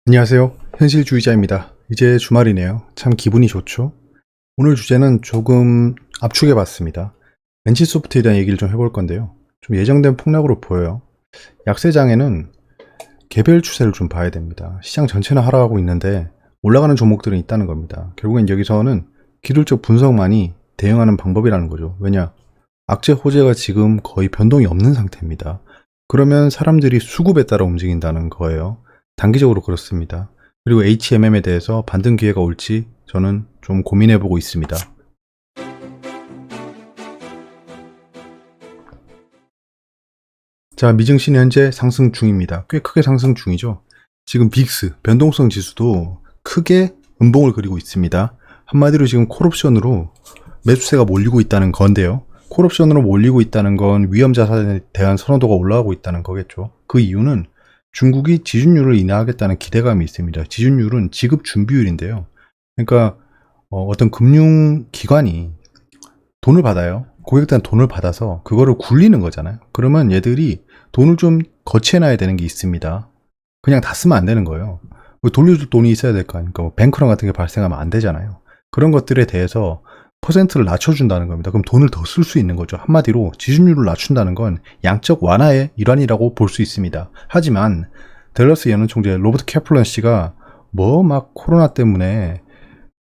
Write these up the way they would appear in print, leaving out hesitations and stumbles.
안녕하세요. 현실주의자입니다. 이제 주말이네요. 참 기분이 좋죠? 오늘 주제는 조금 압축해 봤습니다. NC소프트에 대한 얘기를 좀 해볼 건데요. 좀 예정된 폭락으로 보여요. 약세장에는 개별 추세를 좀 봐야 됩니다. 시장 전체는 하락하고 있는데 올라가는 종목들은 있다는 겁니다. 결국엔 여기서는 기술적 분석만이 대응하는 방법이라는 거죠. 왜냐? 악재 호재가 지금 거의 변동이 없는 상태입니다. 그러면 사람들이 수급에 따라 움직인다는 거예요. 단기적으로 그렇습니다. 그리고 HMM에 대해서 반등 기회가 올지 저는 좀 고민해보고 있습니다. 자, 미증시는 현재 상승 중입니다. 꽤 크게 상승 중이죠. 지금 빅스, 변동성 지수도 크게 음봉을 그리고 있습니다. 한마디로 지금 콜옵션으로 매수세가 몰리고 있다는 건데요. 콜옵션으로 몰리고 있다는 건 위험 자산에 대한 선호도가 올라가고 있다는 거겠죠. 그 이유는 중국이 지준율을 인하하겠다는 기대감이 있습니다. 지준율은 지급 준비율인데요. 그러니까 어떤 금융기관이 돈을 받아요. 고객들한테 돈을 받아서 그거를 굴리는 거잖아요. 그러면 얘들이 돈을 좀 거치해놔야 되는 게 있습니다. 그냥 다 쓰면 안 되는 거예요. 돌려줄 돈이 있어야 될 거 아닙니까? 뭐 뱅크런 같은 게 발생하면 안 되잖아요. 그런 것들에 대해서 퍼센트를 낮춰준다는 겁니다. 그럼 돈을 더 쓸 수 있는 거죠. 한마디로 지준율을 낮춘다는 건 양적 완화의 일환이라고 볼 수 있습니다. 하지만 댈러스 연은 총재 로버트 캐플런 씨가 뭐 막 코로나 때문에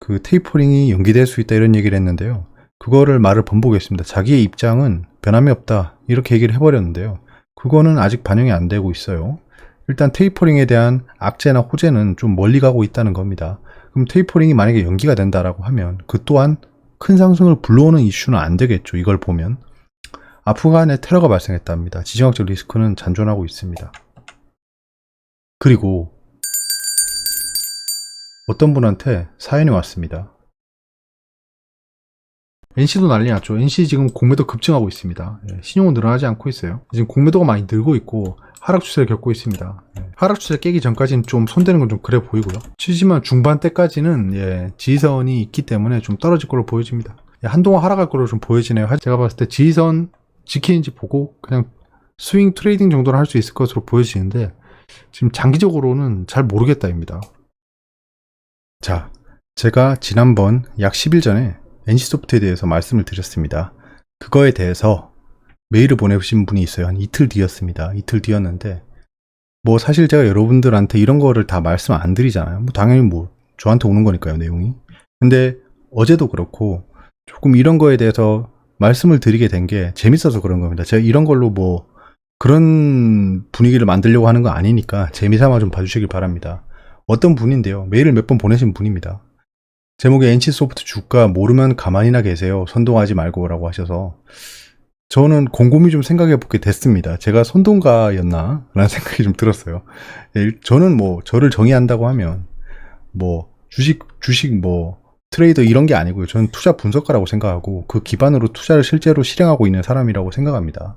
그 테이퍼링이 연기될 수 있다 이런 얘기를 했는데요. 그거를 말을 번복했습니다. 자기의 입장은 변함이 없다 이렇게 얘기를 해버렸는데요. 그거는 아직 반영이 안 되고 있어요. 일단 테이퍼링에 대한 악재나 호재는 좀 멀리 가고 있다는 겁니다. 그럼 테이퍼링이 만약에 연기가 된다라고 하면 그 또한 큰 상승을 불러오는 이슈는 안 되겠죠. 이걸 보면 아프간에 테러가 발생했답니다. 지정학적 리스크는 잔존하고 있습니다. 그리고 어떤 분한테 사연이 왔습니다. NC도 난리 났죠. NC 지금 공매도 급증하고 있습니다. 신용은 늘어나지 않고 있어요. 지금 공매도가 많이 늘고 있고 하락 추세를 겪고 있습니다. 하락 추세 깨기 전까지는 좀 손대는 건 좀 그래 보이고요. 치지만 중반 때까지는 지지선이 있기 때문에 좀 떨어질 걸로 보여집니다. 한동안 하락할 걸로 좀 보여지네요. 제가 봤을 때 지지선 지키는지 보고 그냥 스윙 트레이딩 정도는 할 수 있을 것으로 보여지는데 지금 장기적으로는 잘 모르겠다입니다. 자, 제가 지난번 약 10일 전에 NC소프트에 대해서 말씀을 드렸습니다. 그거에 대해서 메일을 보내신 분이 있어요. 한 이틀 뒤였습니다. 이틀 뒤였는데 뭐 사실 제가 여러분들한테 이런 거를 다 말씀 안 드리잖아요. 뭐 당연히 뭐 저한테 오는 거니까요, 내용이. 근데 어제도 그렇고 조금 이런 거에 대해서 말씀을 드리게 된 게 재밌어서 그런 겁니다. 제가 이런 걸로 뭐 그런 분위기를 만들려고 하는 거 아니니까 재미삼아 좀 봐주시길 바랍니다. 어떤 분인데요. 메일을 몇 번 보내신 분입니다. 제목에 NC소프트 주가 모르면 가만히나 계세요. 선동하지 말고 라고 하셔서 저는 곰곰이 좀 생각해 보게 됐습니다. 제가 선동가였나? 라는 생각이 좀 들었어요. 저는 뭐 저를 정의한다고 하면 뭐 주식 뭐 트레이더 이런 게 아니고요. 저는 투자 분석가라고 생각하고 그 기반으로 투자를 실제로 실행하고 있는 사람이라고 생각합니다.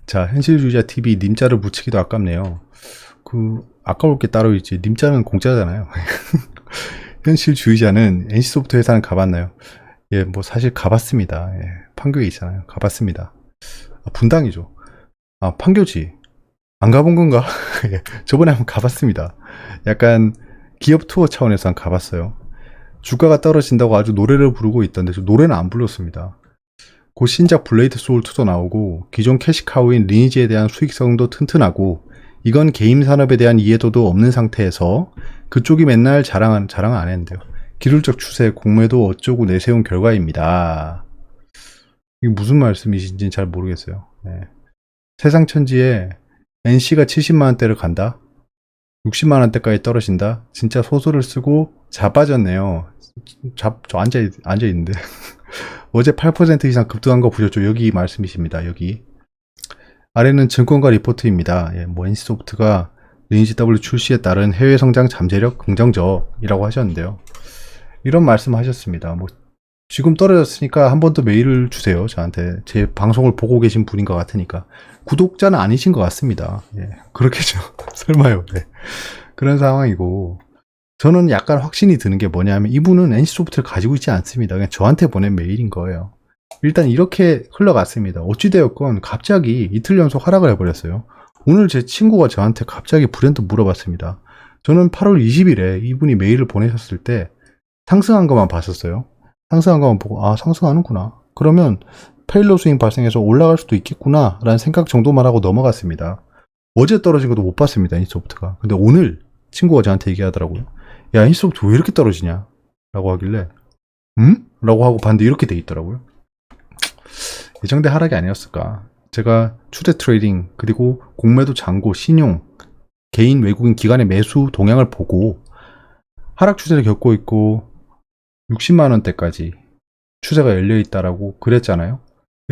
자, 현실주의자 TV 님자를 붙이기도 아깝네요. 아까울 게 따로 있지. 님자는 공짜잖아요. 현실주의자는 NC소프트 회사는 가봤나요? 예, 뭐 사실 가봤습니다. 예, 판교에 있잖아요. 가봤습니다. 분당이죠. 판교지. 안 가본 건가? 예, 저번에 한번 가봤습니다. 약간 기업 투어 차원에서 한 가봤어요. 주가가 떨어진다고 아주 노래를 부르고 있던데 저 노래는 안 불렀습니다. 곧 신작 블레이드 소울 2도 나오고 기존 캐시카우인 리니지에 대한 수익성도 튼튼하고 이건 게임 산업에 대한 이해도도 없는 상태에서 그쪽이 맨날 자랑 안 했는데요. 기술적 추세, 공매도 어쩌고 내세운 결과입니다. 이게 무슨 말씀이신지는 잘 모르겠어요. 네. 세상 천지에 NC가 70만원대를 간다? 60만원대까지 떨어진다? 진짜 소설을 쓰고 자빠졌네요. 저 앉아있는데. 어제 8% 이상 급등한 거 보셨죠? 여기 말씀이십니다. 여기. 아래는 증권가 리포트입니다. 예, 뭐 NC소프트가 리니지 W 출시에 따른 해외 성장 잠재력 긍정적이라고 하셨는데요. 이런 말씀 하셨습니다. 뭐 지금 떨어졌으니까 한 번 더 메일을 주세요. 저한테 제 방송을 보고 계신 분인 것 같으니까 구독자는 아니신 것 같습니다. 예, 그렇겠죠. 설마요. 네. 그런 상황이고 저는 약간 확신이 드는 게 뭐냐면 이분은 NC소프트를 가지고 있지 않습니다. 그냥 저한테 보낸 메일인 거예요. 일단 이렇게 흘러갔습니다. 어찌되었건 갑자기 이틀 연속 하락을 해버렸어요. 오늘 제 친구가 저한테 갑자기 불현듯 물어봤습니다. 저는 8월 20일에 이분이 메일을 보내셨을 때 상승한 것만 봤었어요. 상승한 것만 보고 아 상승하는구나. 그러면 페일러 스윙 발생해서 올라갈 수도 있겠구나 라는 생각 정도만 하고 넘어갔습니다. 어제 떨어진 것도 못 봤습니다. 인소프트가. 근데 오늘 친구가 저한테 얘기하더라고요. 야 인소프트 왜 이렇게 떨어지냐 라고 하길래 라고 하고 봤는데 이렇게 돼 있더라고요. 예정된 하락이 아니었을까. 제가 추세 트레이딩 그리고 공매도 잔고 신용 개인 외국인 기관의 매수 동향을 보고 하락 추세를 겪고 있고 60만원대까지 추세가 열려있다라고 그랬잖아요.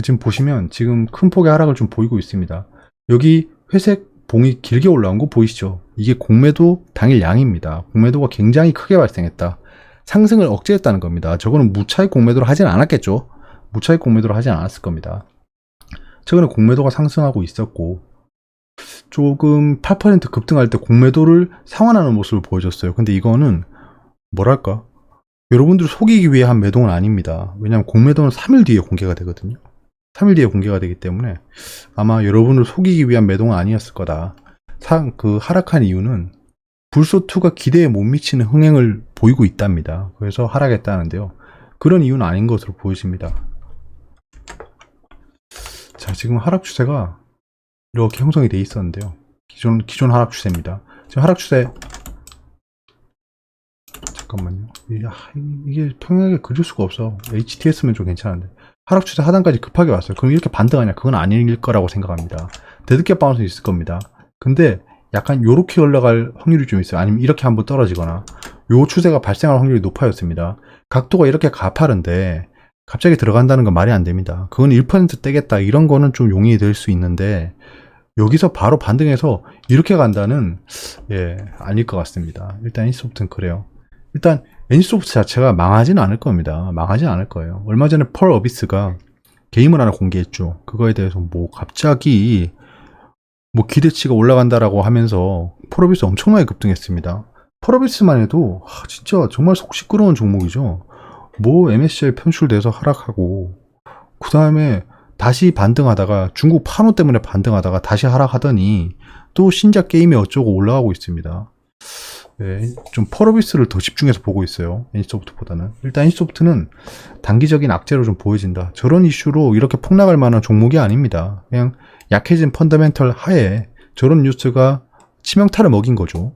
지금 보시면 지금 큰 폭의 하락을 좀 보이고 있습니다. 여기 회색 봉이 길게 올라온 거 보이시죠? 이게 공매도 당일 양입니다. 공매도가 굉장히 크게 발생했다. 상승을 억제했다는 겁니다. 저거는 무차익 공매도를 하진 않았겠죠. 무차익 공매도를 하진 않았을 겁니다. 최근에 공매도가 상승하고 있었고 조금 8% 급등할 때 공매도를 상환하는 모습을 보여줬어요. 근데 이거는 뭐랄까 여러분들을 속이기 위해 한 매도는 아닙니다. 왜냐하면 공매도는 3일 뒤에 공개가 되거든요. 3일 뒤에 공개가 되기 때문에 아마 여러분을 속이기 위한 매도는 아니었을 거다. 그 하락한 이유는 불소2가 기대에 못 미치는 흥행을 보이고 있답니다. 그래서 하락했다는데요. 그런 이유는 아닌 것으로 보여집니다. 자, 지금 하락 추세가 이렇게 형성이 돼 있었는데요. 기존 하락 추세입니다. 지금 하락 추세 잠깐만요. 이게 평행하게 그릴 수가 없어. HTS면 좀 괜찮은데 하락 추세 하단까지 급하게 왔어요. 그럼 이렇게 반등하냐? 그건 아닐 거라고 생각합니다. 데드캣 바운스 있을 겁니다. 근데 약간 요렇게 올라갈 확률이 좀 있어요. 아니면 이렇게 한번 떨어지거나 요 추세가 발생할 확률이 높아졌습니다. 각도가 이렇게 가파른데 갑자기 들어간다는 건 말이 안 됩니다. 그건 1% 떼겠다 이런 거는 좀 용인이 될 수 있는데 여기서 바로 반등해서 이렇게 간다는 아닐 것 같습니다. 일단 NC소프트는 그래요. 일단 NC소프트 자체가 망하지는 않을 겁니다. 망하지는 않을 거예요. 얼마 전에 펄 어비스가 게임을 하나 공개했죠. 그거에 대해서 뭐 갑자기 뭐 기대치가 올라간다라고 하면서 펄 어비스 엄청나게 급등했습니다. 펄 어비스만 해도 진짜 정말 속 시끄러운 종목이죠. 뭐 MSCI 편출돼서 하락하고 그 다음에 다시 반등하다가 중국 판호 때문에 반등하다가 다시 하락하더니 또 신작 게임이 어쩌고 올라가고 있습니다. 네, 좀 펄어비스를 더 집중해서 보고 있어요. NC소프트보다는. 일단 NC소프트는 단기적인 악재로 좀 보여진다. 저런 이슈로 이렇게 폭락할 만한 종목이 아닙니다. 그냥 약해진 펀더멘털 하에 저런 뉴스가 치명타를 먹인 거죠.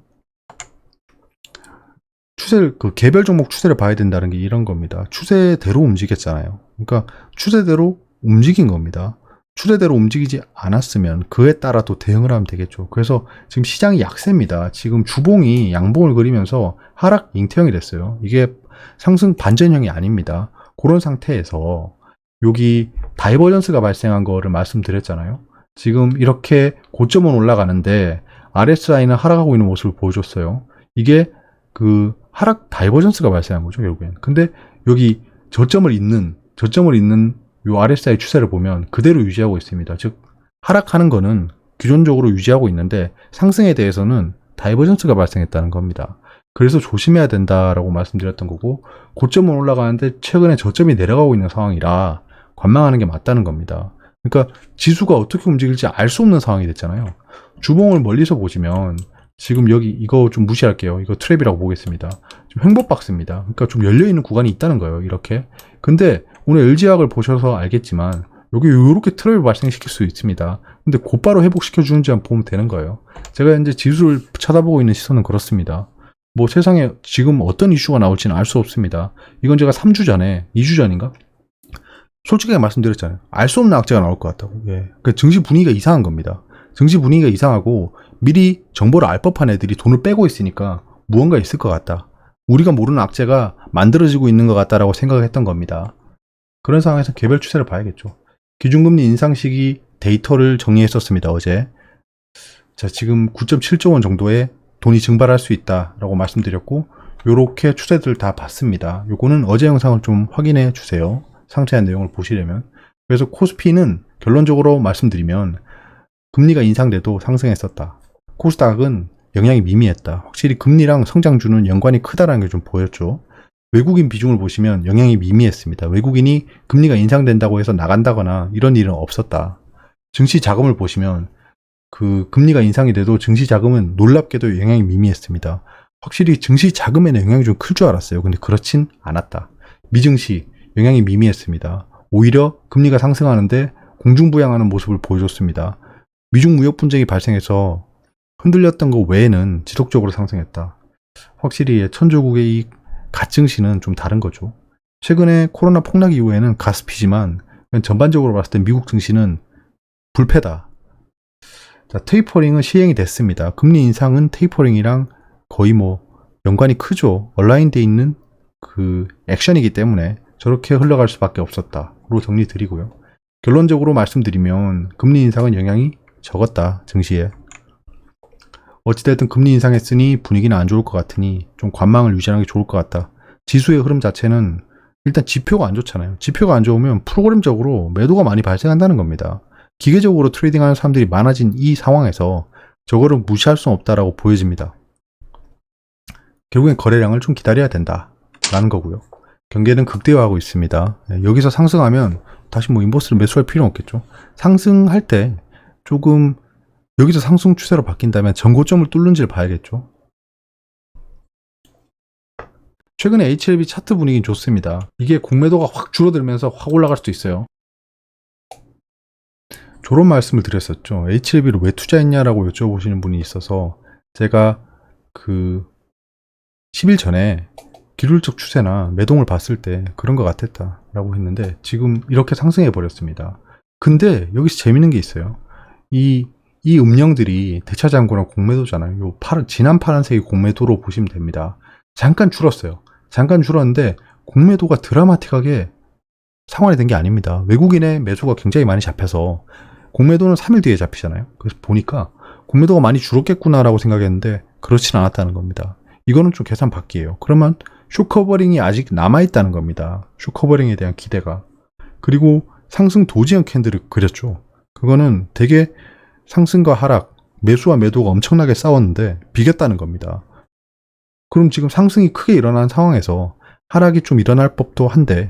그 개별 종목 추세를 봐야 된다는 게 이런 겁니다. 추세대로 움직였잖아요. 그러니까 추세대로 움직인 겁니다. 추세대로 움직이지 않았으면 그에 따라 또 대응을 하면 되겠죠. 그래서 지금 시장이 약세입니다. 지금 주봉이 양봉을 그리면서 하락 잉태형이 됐어요. 이게 상승 반전형이 아닙니다. 그런 상태에서 여기 다이버전스가 발생한 거를 말씀드렸잖아요. 지금 이렇게 고점은 올라가는데 RSI는 하락하고 있는 모습을 보여줬어요. 이게 그 하락 다이버전스가 발생한 거죠, 결국엔. 근데 여기 저점을 잇는 요 RSI 추세를 보면 그대로 유지하고 있습니다. 즉 하락하는 거는 기존적으로 유지하고 있는데 상승에 대해서는 다이버전스가 발생했다는 겁니다. 그래서 조심해야 된다라고 말씀드렸던 거고 고점은 올라가는데 최근에 저점이 내려가고 있는 상황이라 관망하는 게 맞다는 겁니다. 그러니까 지수가 어떻게 움직일지 알 수 없는 상황이 됐잖아요. 주봉을 멀리서 보시면 지금 여기 이거 좀 무시할게요. 이거 트랩이라고 보겠습니다. 좀 횡보박스입니다. 그러니까 좀 열려있는 구간이 있다는 거예요. 이렇게. 근데 오늘 LG화학을 보셔서 알겠지만 여기 이렇게 트랩을 발생시킬 수 있습니다. 근데 곧바로 회복시켜주는지 보면 되는 거예요. 제가 이제 지수를 쳐다보고 있는 시선은 그렇습니다. 뭐 세상에 지금 어떤 이슈가 나올지는 알 수 없습니다. 이건 제가 3주 전에 2주 전인가? 솔직하게 말씀드렸잖아요. 알 수 없는 악재가 나올 것 같다고. 그 증시 분위기가 이상한 겁니다. 증시 분위기가 이상하고 미리 정보를 알 법한 애들이 돈을 빼고 있으니까 무언가 있을 것 같다. 우리가 모르는 악재가 만들어지고 있는 것 같다라고 생각했던 겁니다. 그런 상황에서 개별 추세를 봐야겠죠. 기준금리 인상 시기 데이터를 정리했었습니다. 어제. 자, 지금 9.7조 원 정도의 돈이 증발할 수 있다라고 말씀드렸고 요렇게 추세들 다 봤습니다. 요거는 어제 영상을 좀 확인해 주세요. 상세한 내용을 보시려면. 그래서 코스피는 결론적으로 말씀드리면 금리가 인상돼도 상승했었다. 코스닥은 영향이 미미했다. 확실히 금리랑 성장주는 연관이 크다라는 게 좀 보였죠. 외국인 비중을 보시면 영향이 미미했습니다. 외국인이 금리가 인상된다고 해서 나간다거나 이런 일은 없었다. 증시 자금을 보시면 그 금리가 인상이 돼도 증시 자금은 놀랍게도 영향이 미미했습니다. 확실히 증시 자금에는 영향이 좀 클 줄 알았어요. 근데 그렇진 않았다. 미증시 영향이 미미했습니다. 오히려 금리가 상승하는데 공중부양하는 모습을 보여줬습니다. 미중 무역 분쟁이 발생해서 흔들렸던 것 외에는 지속적으로 상승했다. 확실히 천조국의 이 갓증시는 좀 다른 거죠. 최근에 코로나 폭락 이후에는 가스피지만 전반적으로 봤을 때 미국 증시는 불패다. 자, 테이퍼링은 시행이 됐습니다. 금리 인상은 테이퍼링이랑 거의 뭐 연관이 크죠. 얼라인돼 있는 그 액션이기 때문에 저렇게 흘러갈 수밖에 없었다로 정리 드리고요. 결론적으로 말씀드리면 금리 인상은 영향이 적었다. 증시에. 어찌됐든 금리 인상했으니 분위기는 안 좋을 것 같으니 좀 관망을 유지하는 게 좋을 것 같다. 지수의 흐름 자체는 일단 지표가 안 좋잖아요. 지표가 안 좋으면 프로그램적으로 매도가 많이 발생한다는 겁니다. 기계적으로 트레이딩하는 사람들이 많아진 이 상황에서 저거를 무시할 수는 없다라고 보여집니다. 결국엔 거래량을 좀 기다려야 된다라는 거고요. 경계는 극대화하고 있습니다. 여기서 상승하면 다시 뭐 인버스를 매수할 필요는 없겠죠. 상승할 때 조금 여기서 상승 추세로 바뀐다면 전고점을 뚫는지를 봐야겠죠. 최근에 HLB 차트 분위기는 좋습니다. 이게 공매도가 확 줄어들면서 확 올라갈 수도 있어요. 저런 말씀을 드렸었죠. HLB를 왜 투자했냐라고 여쭤보시는 분이 있어서 제가 그 10일 전에 기술적 추세나 매동을 봤을 때 그런 것 같았다라고 했는데 지금 이렇게 상승해 버렸습니다. 근데 여기서 재밌는 게 있어요. 이 음령들이 대차장고랑 공매도잖아요. 요 진한 파란색이 공매도로 보시면 됩니다. 잠깐 줄었어요. 잠깐 줄었는데 공매도가 드라마틱하게 상환이 된 게 아닙니다. 외국인의 매수가 굉장히 많이 잡혀서 공매도는 3일 뒤에 잡히잖아요. 그래서 보니까 공매도가 많이 줄었겠구나라고 생각했는데 그렇진 않았다는 겁니다. 이거는 좀 계산 밖이에요. 그러면 숏커버링이 아직 남아있다는 겁니다. 숏커버링에 대한 기대가. 그리고 상승 도지형 캔들을 그렸죠. 그거는 되게 상승과 하락, 매수와 매도가 엄청나게 싸웠는데 비겼다는 겁니다. 그럼 지금 상승이 크게 일어난 상황에서 하락이 좀 일어날 법도 한데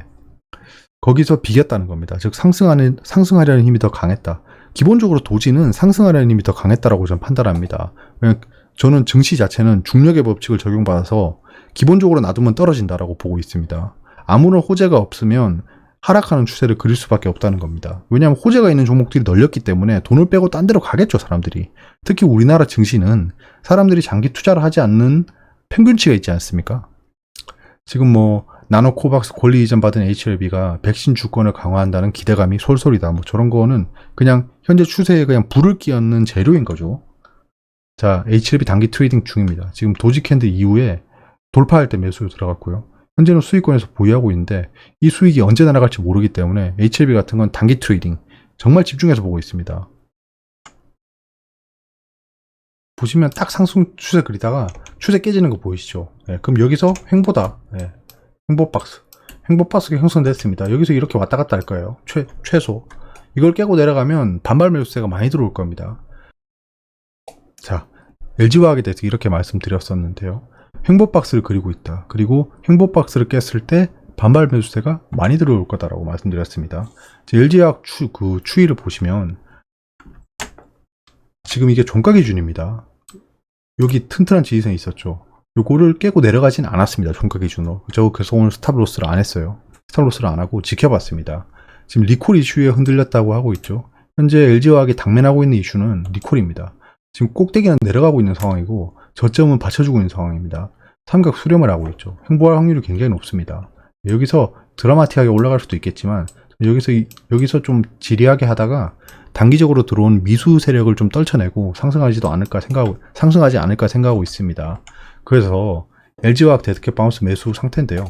거기서 비겼다는 겁니다. 즉 상승하려는 힘이 더 강했다. 기본적으로 도지는 상승하려는 힘이 더 강했다라고 저는 판단합니다. 왜냐하면 저는 증시 자체는 중력의 법칙을 적용받아서 기본적으로 놔두면 떨어진다라고 보고 있습니다. 아무런 호재가 없으면 하락하는 추세를 그릴 수밖에 없다는 겁니다. 왜냐하면 호재가 있는 종목들이 널렸기 때문에 돈을 빼고 딴 데로 가겠죠, 사람들이. 특히 우리나라 증시는 사람들이 장기 투자를 하지 않는 평균치가 있지 않습니까? 지금 뭐 나노코박스 권리 이전 받은 HLB가 백신 주권을 강화한다는 기대감이 솔솔이다. 뭐 저런 거는 그냥 현재 추세에 그냥 불을 끼얹는 재료인 거죠. 자, HLB 단기 트레이딩 중입니다. 지금 도지 캔들 이후에 돌파할 때 매수로 들어갔고요. 현재는 수익권에서 보유하고 있는데 이 수익이 언제 날아갈지 모르기 때문에 HLB 같은 건 단기 트레이딩 정말 집중해서 보고 있습니다. 보시면 딱 상승 추세 그리다가 추세 깨지는 거 보이시죠? 네, 그럼 여기서 횡보다. 네, 횡보박스가 형성됐습니다. 여기서 이렇게 왔다 갔다 할 거예요. 최소. 이걸 깨고 내려가면 반발 매수세가 많이 들어올 겁니다. 자, LG화학에 대해서 이렇게 말씀드렸었는데요. 횡보박스를 그리고 있다. 그리고 횡보박스를 깼을 때 반발 매수세가 많이 들어올 거다라고 말씀드렸습니다. LG화학 추이를 보시면 지금 이게 종가 기준입니다. 여기 튼튼한 지지선이 있었죠. 요거를 깨고 내려가진 않았습니다. 종가 기준으로. 그래서 오늘 스탑로스를 안 했어요. 스탑로스를 안 하고 지켜봤습니다. 지금 리콜 이슈에 흔들렸다고 하고 있죠. 현재 LG화학이 당면하고 있는 이슈는 리콜입니다. 지금 꼭대기는 내려가고 있는 상황이고 저점은 받쳐주고 있는 상황입니다. 삼각 수렴을 하고 있죠. 횡보할 확률이 굉장히 높습니다. 여기서 드라마틱하게 올라갈 수도 있겠지만 여기서 좀 지리하게 하다가 단기적으로 들어온 미수 세력을 좀 떨쳐내고 상승하지 않을까 생각하고 있습니다. 그래서 LG화학 데드캣 바운스 매수 상태인데요.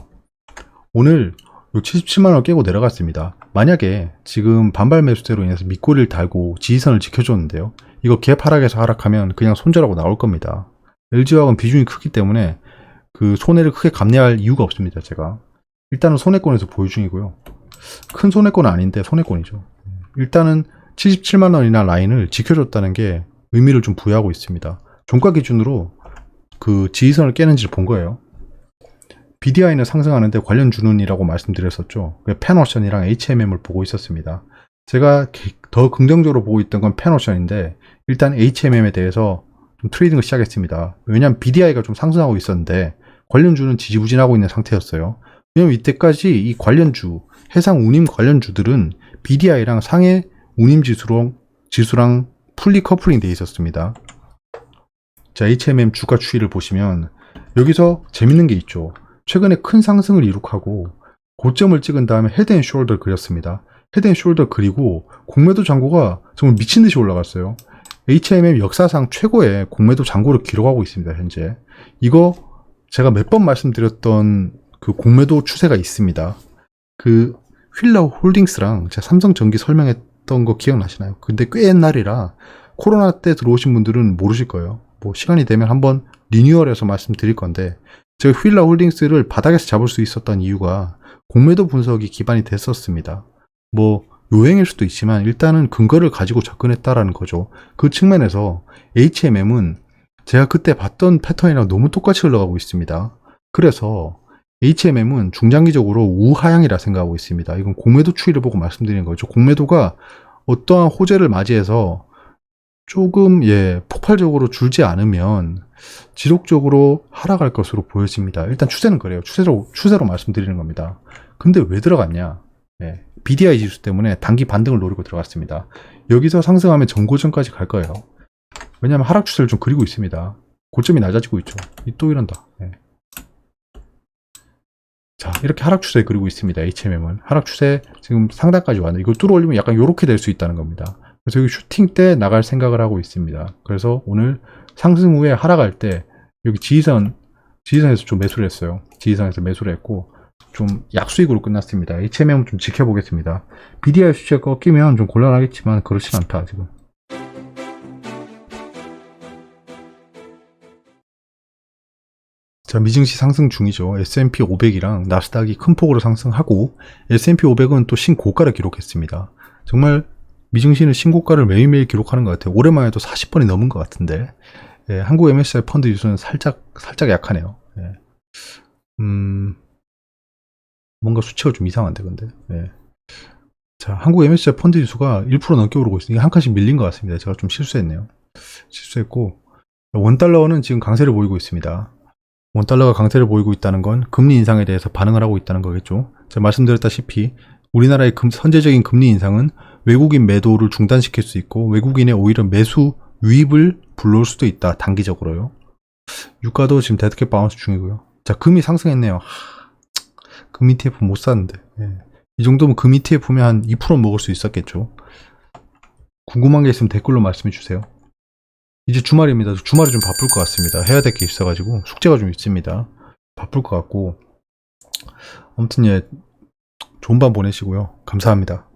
오늘 77만원 깨고 내려갔습니다. 만약에 지금 반발 매수세로 인해서 밑꼬리를 달고 지지선을 지켜줬는데요. 이거 갭 하락에서 하락하면 그냥 손절하고 나올 겁니다. LG화학은 비중이 크기 때문에 그 손해를 크게 감내할 이유가 없습니다. 제가 일단은 손해권에서 보유 중이고요. 큰 손해권은 아닌데 손해권이죠. 일단은 77만원이나 라인을 지켜줬다는 게 의미를 좀 부여하고 있습니다. 종가 기준으로 그 지지선을 깨는지를 본 거예요. BDI는 상승하는데 관련 주는이라고 말씀드렸었죠. 펜오션이랑 HMM을 보고 있었습니다. 제가 더 긍정적으로 보고 있던 건 펜오션인데 일단 HMM에 대해서 좀 트레이딩을 시작했습니다. 왜냐하면 BDI가 좀 상승하고 있었는데 관련주는 지지부진하고 있는 상태였어요. 왜냐면 이때까지 이 관련주, 해상 운임 관련주들은 BDI랑 상해 운임 지수랑 풀리 커플링 돼 있었습니다. 자, HMM 주가 추이를 보시면 여기서 재밌는 게 있죠. 최근에 큰 상승을 이룩하고 고점을 찍은 다음에 헤드앤숄더를 그렸습니다. 헤드앤숄더 그리고 공매도 잔고가 정말 미친듯이 올라갔어요. HMM 역사상 최고의 공매도 잔고를 기록하고 있습니다. 현재 이거 제가 몇 번 말씀드렸던 그 공매도 추세가 있습니다. 그 휠라 홀딩스랑 제가 삼성전기 설명했던 거 기억나시나요? 근데 꽤 옛날이라 코로나 때 들어오신 분들은 모르실 거예요. 뭐 시간이 되면 한번 리뉴얼해서 말씀드릴 건데, 제가 휠라 홀딩스를 바닥에서 잡을 수 있었던 이유가 공매도 분석이 기반이 됐었습니다. 뭐 요행일 수도 있지만 일단은 근거를 가지고 접근했다라는 거죠. 그 측면에서 HMM은 제가 그때 봤던 패턴이랑 너무 똑같이 흘러가고 있습니다. 그래서 HMM은 중장기적으로 우하향이라 생각하고 있습니다. 이건 공매도 추이를 보고 말씀드리는 거죠. 공매도가 어떠한 호재를 맞이해서 조금 폭발적으로 줄지 않으면 지속적으로 하락할 것으로 보여집니다. 일단 추세는 그래요. 추세로 말씀드리는 겁니다. 근데 왜 들어갔냐? BDI 지수 때문에 단기 반등을 노리고 들어갔습니다. 여기서 상승하면 전고점까지 갈 거예요. 왜냐하면 하락 추세를 좀 그리고 있습니다. 고점이 낮아지고 있죠. 또 이런다. 자, 이렇게 하락 추세 그리고 있습니다. HMM은 하락 추세 지금 상단까지 왔는데 이거 뚫어 올리면 약간 이렇게 될 수 있다는 겁니다. 그래서 여기 슈팅 때 나갈 생각을 하고 있습니다. 그래서 오늘 상승 후에 하락할 때 여기 지지선에서 좀 매수를 했어요. 지지선에서 매수를 했고 좀 약수익으로 끝났습니다. HMM 좀 지켜보겠습니다. BDI 수치가 꺾이면 좀 곤란하겠지만 그렇진 않다 지금. 자, 미증시 상승 중이죠. S&P 500이랑 나스닥이 큰 폭으로 상승하고 S&P 500은 또 신고가를 기록했습니다. 정말 미증시는 신고가를 매일매일 기록하는 것 같아요. 오랜만에 또 40번이 넘은 것 같은데 한국 MSCI 펀드 지수는 살짝 약하네요. 뭔가 수치가 좀 이상한데 근데. 자, 한국 MSCI 펀드 지수가 1% 넘게 오르고 있으니까 한 칸씩 밀린 것 같습니다. 제가 좀 실수했네요. 실수했고 원달러는 지금 강세를 보이고 있습니다. 원달러가 강세를 보이고 있다는 건 금리 인상에 대해서 반응을 하고 있다는 거겠죠. 제가 말씀드렸다시피 우리나라의 선제적인 금리 인상은 외국인 매도를 중단시킬 수 있고 외국인의 오히려 매수 유입을 불러올 수도 있다. 단기적으로요. 유가도 지금 데드캣 바운스 중이고요. 자, 금이 상승했네요. 금 ETF 못 샀는데. 이 정도면 금 ETF면 한 2% 먹을 수 있었겠죠. 궁금한 게 있으면 댓글로 말씀해 주세요. 이제 주말입니다. 주말이 좀 바쁠 것 같습니다. 해야 될 게 있어가지고 숙제가 좀 있습니다. 바쁠 것 같고 아무튼 좋은 밤 보내시고요. 감사합니다.